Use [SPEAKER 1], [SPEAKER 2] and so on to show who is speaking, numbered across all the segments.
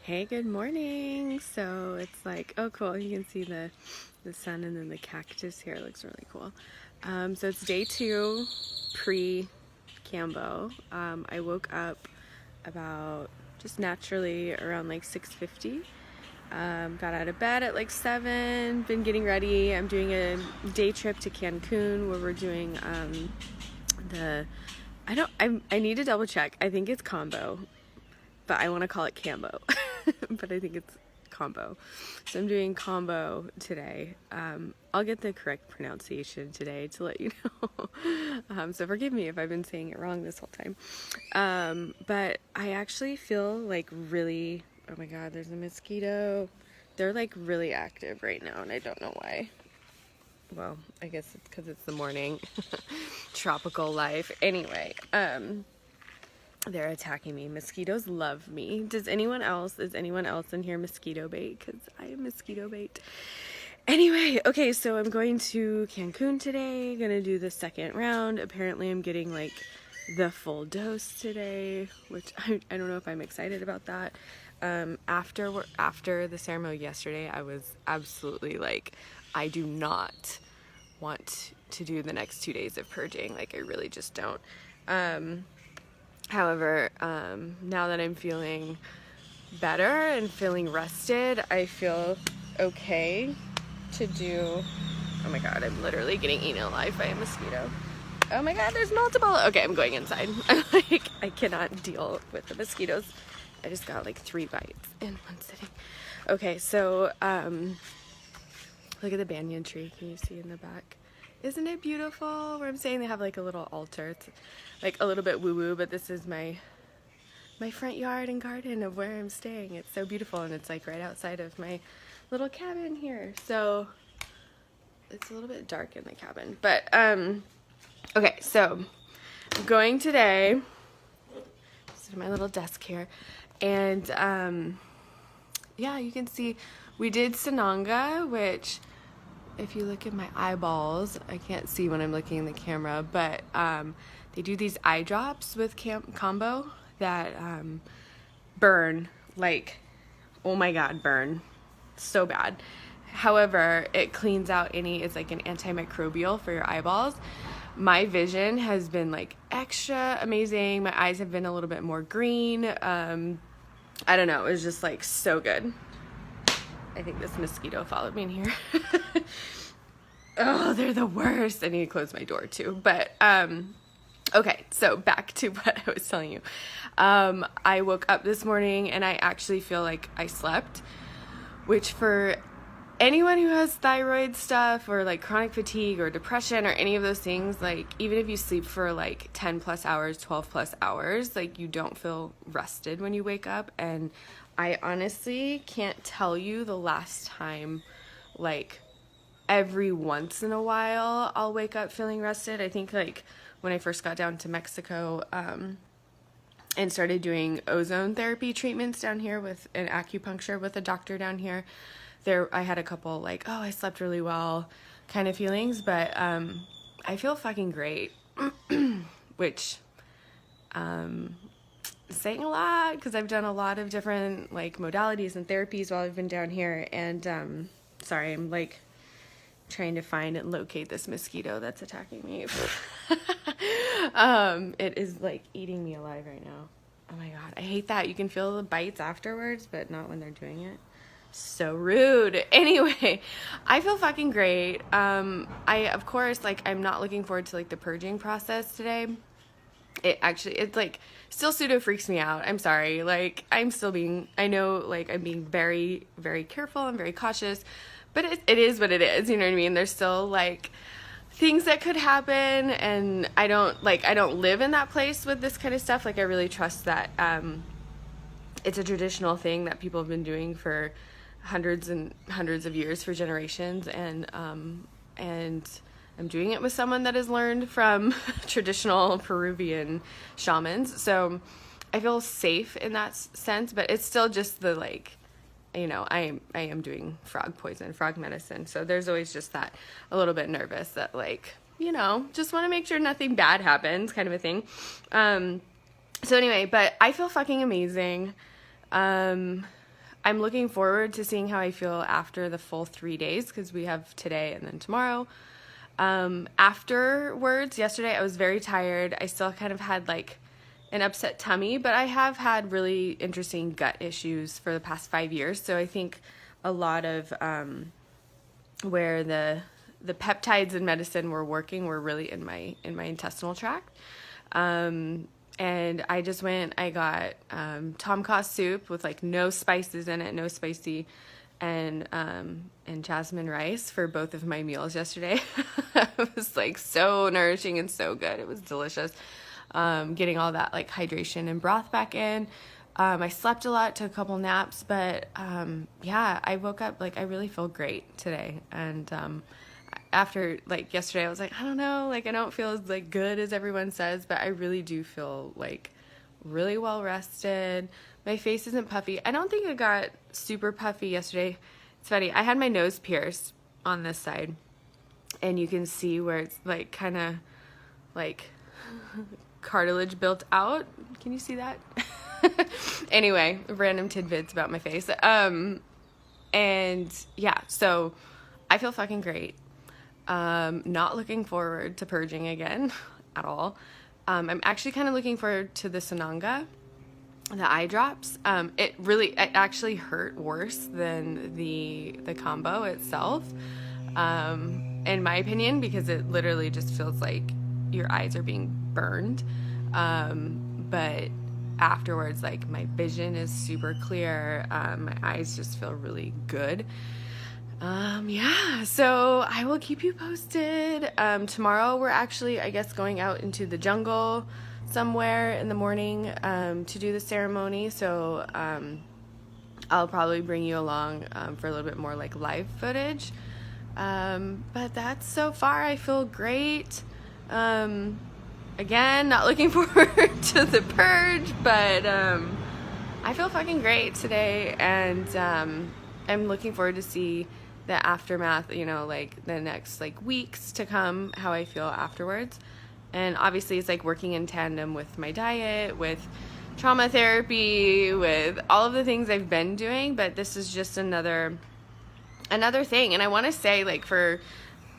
[SPEAKER 1] Hey, good morning. So it's like, oh cool, you can see the sun and then the cactus here looks really cool. So it's day 2, pre Kambo. I woke up about just naturally around like 6:50. Got out of bed at like 7, been getting ready. I'm doing a day trip to Cancun where we're doing I need to double check. I think it's combo, but I want to call it Kambo. But I think it's combo. So I'm doing combo today. I'll get the correct pronunciation today to let you know. So forgive me if I've been saying it wrong this whole time. But I actually feel like really, oh my God, there's a mosquito. They're like really active right now and I don't know why. Well, I guess it's because it's the morning. Tropical life. Anyway, they're attacking me. Mosquitoes love me. Is anyone else in here mosquito bait? Because I am mosquito bait. Anyway, okay, so I'm going to Cancun today. Gonna do the second round. Apparently I'm getting like the full dose today, which I don't know if I'm excited about that. After the ceremony yesterday, I was absolutely like, I do not want to do the next 2 days of purging. Like, I really just don't. However, now that I'm feeling better and feeling rested, I feel okay to do... Oh my God, I'm literally getting eaten alive by a mosquito. Oh my God, there's multiple. Okay, I'm going inside. I'm like, I cannot deal with the mosquitoes. I just got like 3 bites in one sitting. Okay, so look at the banyan tree. Can you see in the back? Isn't it beautiful? Where I'm saying they have like a little altar. It's like a little bit woo-woo, but this is my front yard and garden of where I'm staying. It's so beautiful, and it's like right outside of my little cabin here. So it's a little bit dark in the cabin, but okay, so I'm going today. Sit at my little desk here, and yeah, you can see we did Sananga, which if you look at my eyeballs, I can't see when I'm looking in the camera, but they do these eye drops with combo that burn, like, oh my God, burn so bad. However, it cleans out it's like an antimicrobial for your eyeballs. My vision has been like extra amazing. My eyes have been a little bit more green. I don't know, it was just like so good. I think this mosquito followed me in here. Oh, they're the worst. I need to close my door too. But okay, so back to what I was telling you. I woke up this morning and I actually feel like I slept, which for anyone who has thyroid stuff or like chronic fatigue or depression or any of those things, like even if you sleep for like 10 plus hours, 12 plus hours, like you don't feel rested when you wake up. And I honestly can't tell you the last time, like every once in a while I'll wake up feeling rested. I think like when I first got down to Mexico and started doing ozone therapy treatments down here with an acupuncture with a doctor down here, I had a couple like, oh, I slept really well kind of feelings, but I feel fucking great, which is saying a lot because I've done a lot of different like modalities and therapies while I've been down here. And sorry, I'm like trying to find and locate this mosquito that's attacking me. It is like eating me alive right now. Oh my God, I hate that. You can feel the bites afterwards, but not when they're doing it. So rude. Anyway, I feel fucking great. Of course, like, I'm not looking forward to like the purging process today. It's like still pseudo freaks me out. I'm sorry. Like, I know like I'm being very, very careful and very cautious, but it is what it is. You know what I mean? There's still like things that could happen, and I don't live in that place with this kind of stuff. Like, I really trust that it's a traditional thing that people have been doing for hundreds and hundreds of years, for generations, and I'm doing it with someone that has learned from traditional Peruvian shamans, so I feel safe in that sense. But it's still just the like, you know, I am doing frog medicine, so there's always just that a little bit nervous that, like, you know, just want to make sure nothing bad happens kind of a thing. So anyway, but I feel fucking amazing. I'm looking forward to seeing how I feel after the full 3 days, because we have today and then tomorrow. Afterwards, yesterday I was very tired. I still kind of had like an upset tummy, but I have had really interesting gut issues for the past 5 years. So I think a lot of where the peptides in medicine were working were really in my intestinal tract. And I just I got tom kha soup with like no spices in it, no spicy, and jasmine rice for both of my meals yesterday. It was like so nourishing and so good. It was delicious. Getting all that like hydration and broth back in. I slept a lot, took a couple naps, but yeah, I woke up like I really feel great today. And after like yesterday, I was like, I don't know, like I don't feel as like good as everyone says, but I really do feel like really well rested. My face isn't puffy. I don't think it got super puffy yesterday. It's funny. I had my nose pierced on this side, and you can see where it's like kind of like cartilage built out. Can you see that? Anyway, random tidbits about my face. And yeah, so I feel fucking great. Not looking forward to purging again at all. I'm actually kind of looking forward to the Sananga, the eye drops. It actually hurt worse than the combo itself, in my opinion, because it literally just feels like your eyes are being burned. But afterwards, like my vision is super clear. My eyes just feel really good. Yeah, so I will keep you posted. Tomorrow we're actually, I guess, going out into the jungle somewhere in the morning, to do the ceremony. So, I'll probably bring you along, for a little bit more like live footage. But that's so far, I feel great. Again, not looking forward to the purge, but, I feel fucking great today. And, I'm looking forward to see the aftermath, you know, like the next like weeks to come, how I feel afterwards. And obviously it's like working in tandem with my diet, with trauma therapy, with all of the things I've been doing, but this is just another thing. And I want to say, like, for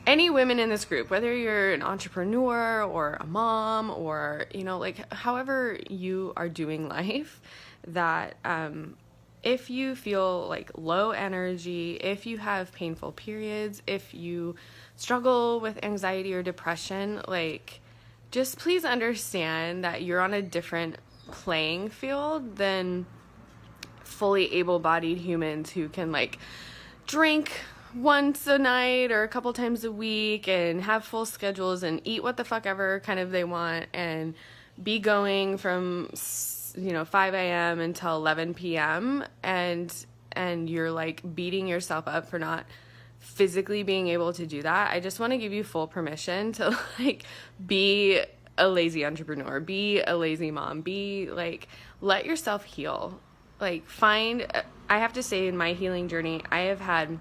[SPEAKER 1] any women in this group, whether you're an entrepreneur or a mom or, you know, like however you are doing life, that if you feel like low energy, if you have painful periods, if you struggle with anxiety or depression, like, just please understand that you're on a different playing field than fully able-bodied humans who can like drink once a night or a couple times a week and have full schedules and eat what the fuck ever kind of they want and be going from 5 a.m. until 11 p.m. and you're like beating yourself up for not physically being able to do that. I just want to give you full permission to like be a lazy entrepreneur, be a lazy mom, be like, let yourself heal. Like I have to say, in my healing journey, I have had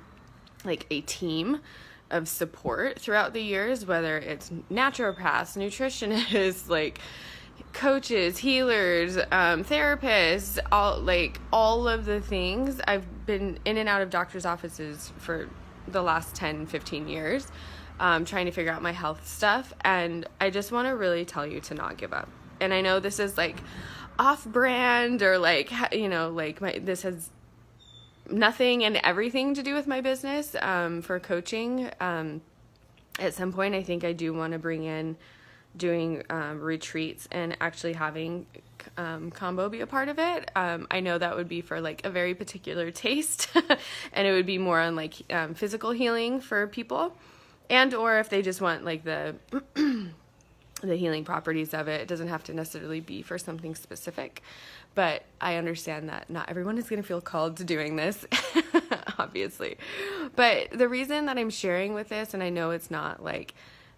[SPEAKER 1] like a team of support throughout the years, whether it's naturopaths, nutritionists, like coaches, healers, therapists, all of the things. I've been in and out of doctor's offices for the last 10, 15 years, trying to figure out my health stuff. And I just want to really tell you to not give up. And I know this is like off-brand or like, you know, like this has nothing and everything to do with my business, for coaching. At some point, I think I do want to bring in doing retreats and actually having Kambo be a part of it. I know that would be for like a very particular taste and it would be more on like physical healing for people, and or if they just want like the the healing properties of it. It doesn't have to necessarily be for something specific, but I understand that not everyone is going to feel called to doing this, obviously. But the reason that I'm sharing with this, and I know it's not like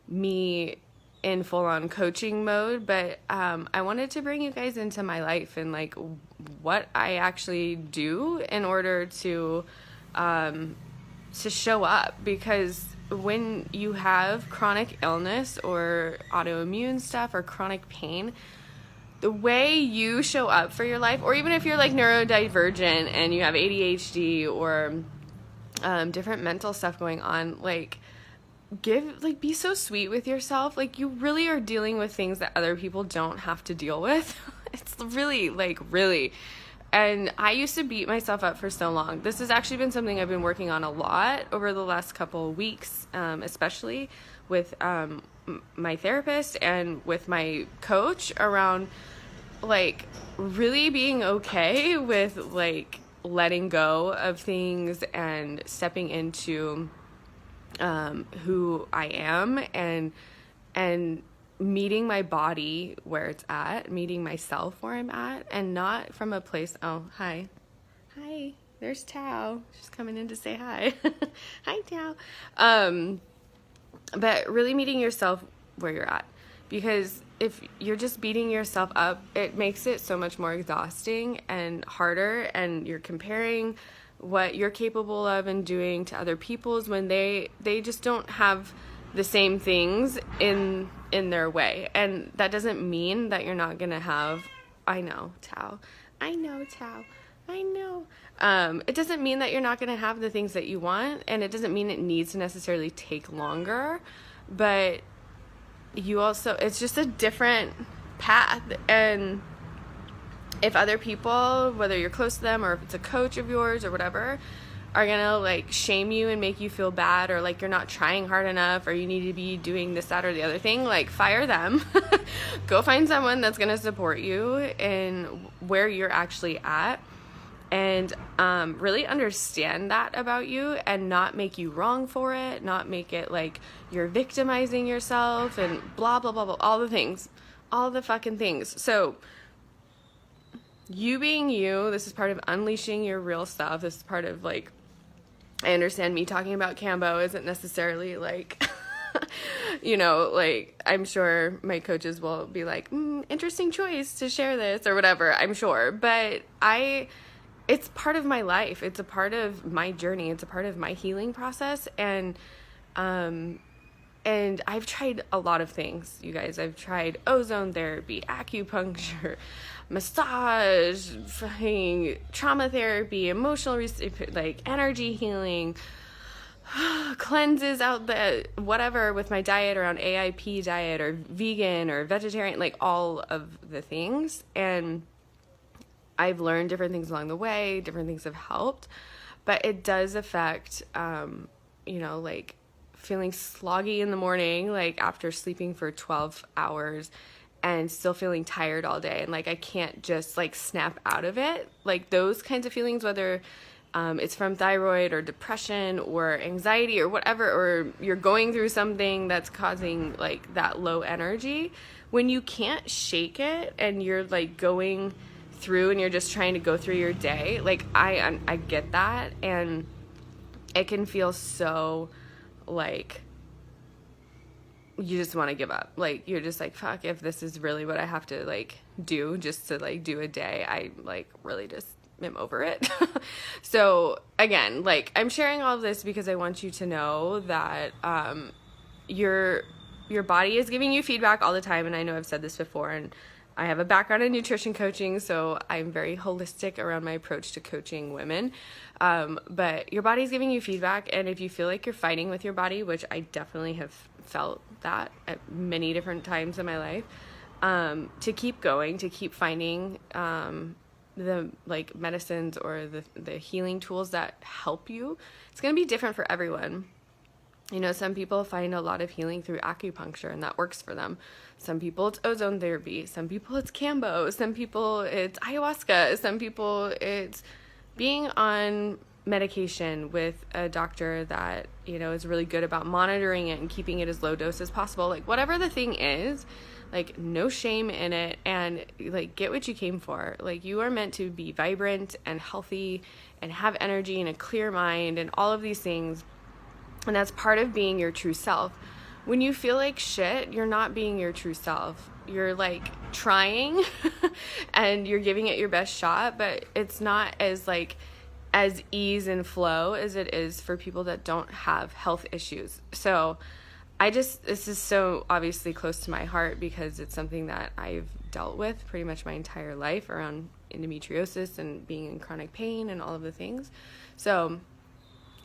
[SPEAKER 1] me in full-on coaching mode, but I wanted to bring you guys into my life and like what I actually do in order to show up. Because when you have chronic illness or autoimmune stuff or chronic pain, the way you show up for your life, or even if you're like neurodivergent and you have ADHD or different mental stuff going on, like be so sweet with yourself. Like, you really are dealing with things that other people don't have to deal with. It's really, really. And I used to beat myself up for so long. This has actually been something I've been working on a lot over the last couple of weeks, especially with my therapist and with my coach, around like really being okay with like letting go of things and stepping into who I am, and meeting my body where it's at, meeting myself where I'm at, and not from a place, oh, hi, there's Tao, she's coming in to say hi. Hi, Tao. But really meeting yourself where you're at, because if you're just beating yourself up, it makes it so much more exhausting and harder, and you're comparing what you're capable of and doing to other people's when they just don't have the same things in their way. And that doesn't mean that you're not gonna have, I know Tao, it doesn't mean that you're not gonna have the things that you want, and it doesn't mean it needs to necessarily take longer, but you also, it's just a different path. And if other people, whether you're close to them or if it's a coach of yours or whatever, are gonna like shame you and make you feel bad, or like you're not trying hard enough, or you need to be doing this, that, or the other thing, like fire them. Go find someone that's gonna support you in where you're actually at, and really understand that about you, and not make you wrong for it, not make it like you're victimizing yourself and blah, blah, blah, blah, all the fucking things. So you being you, this is part of unleashing your real stuff. This is part of like, I understand me talking about Kambo isn't necessarily like, like, I'm sure my coaches will be like, interesting choice to share this or whatever, I'm sure. But it's part of my life. It's a part of my journey. It's a part of my healing process. And I've tried a lot of things, you guys. I've tried ozone therapy, acupuncture, massage, fucking trauma therapy, emotional, like energy healing, cleanses out the whatever with my diet around AIP diet or vegan or vegetarian, like all of the things. And I've learned different things along the way. Different things have helped, but it does affect, like feeling sloggy in the morning, like after sleeping for 12 hours and still feeling tired all day. And like, I can't just like snap out of it. Like those kinds of feelings, whether it's from thyroid or depression or anxiety or whatever, or you're going through something that's causing like that low energy, when you can't shake it and you're like going through and you're just trying to go through your day, like I get that. And it can feel so like you just want to give up. Like you're just like, fuck, if this is really what I have to like do just to like do a day, I like really just am over it. So again, like I'm sharing all of this because I want you to know that your body is giving you feedback all the time. And I know I've said this before, and I have a background in nutrition coaching, so I'm very holistic around my approach to coaching women. But your body's giving you feedback, and if you feel like you're fighting with your body, which I definitely have felt that at many different times in my life, to keep going, to keep finding the like medicines or the healing tools that help you. It's going to be different for everyone. You know, some people find a lot of healing through acupuncture, and that works for them. Some people it's ozone therapy. Some people it's Kambo. Some people it's ayahuasca. Some people it's being on medication with a doctor that, you know, is really good about monitoring it and keeping it as low dose as possible. Like whatever the thing is, like no shame in it, and like get what you came for. Like you are meant to be vibrant and healthy and have energy and a clear mind and all of these things. And that's part of being your true self. When you feel like shit, you're not being your true self. You're like trying and you're giving it your best shot, but it's not as like as ease and flow as it is for people that don't have health issues. So this is so obviously close to my heart because it's something that I've dealt with pretty much my entire life around endometriosis and being in chronic pain and all of the things. So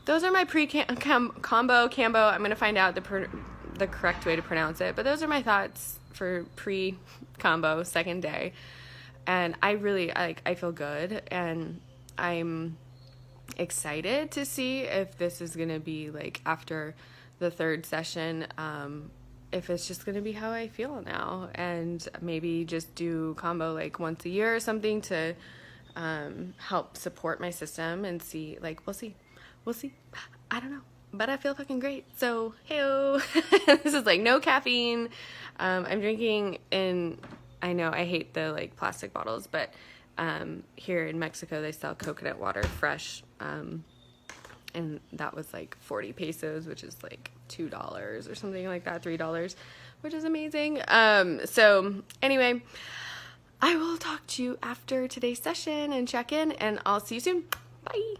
[SPEAKER 1] those are my Kambo. I'm going to find out the correct way to pronounce it, but those are my thoughts for Pre Kambo second day. And I really, I feel good, and I'm excited to see if this is going to be like after the third session, if it's just going to be how I feel now, and maybe just do Kambo like once a year or something to help support my system and see, like, we'll see. I don't know, but I feel fucking great. So, hey-o. This is like no caffeine. I'm drinking in, I know I hate the like plastic bottles, but here in Mexico they sell coconut water fresh, and that was like 40 pesos, which is like $2 or something like that, $3, which is amazing. So anyway, I will talk to you after today's session and check in, and I'll see you soon. Bye.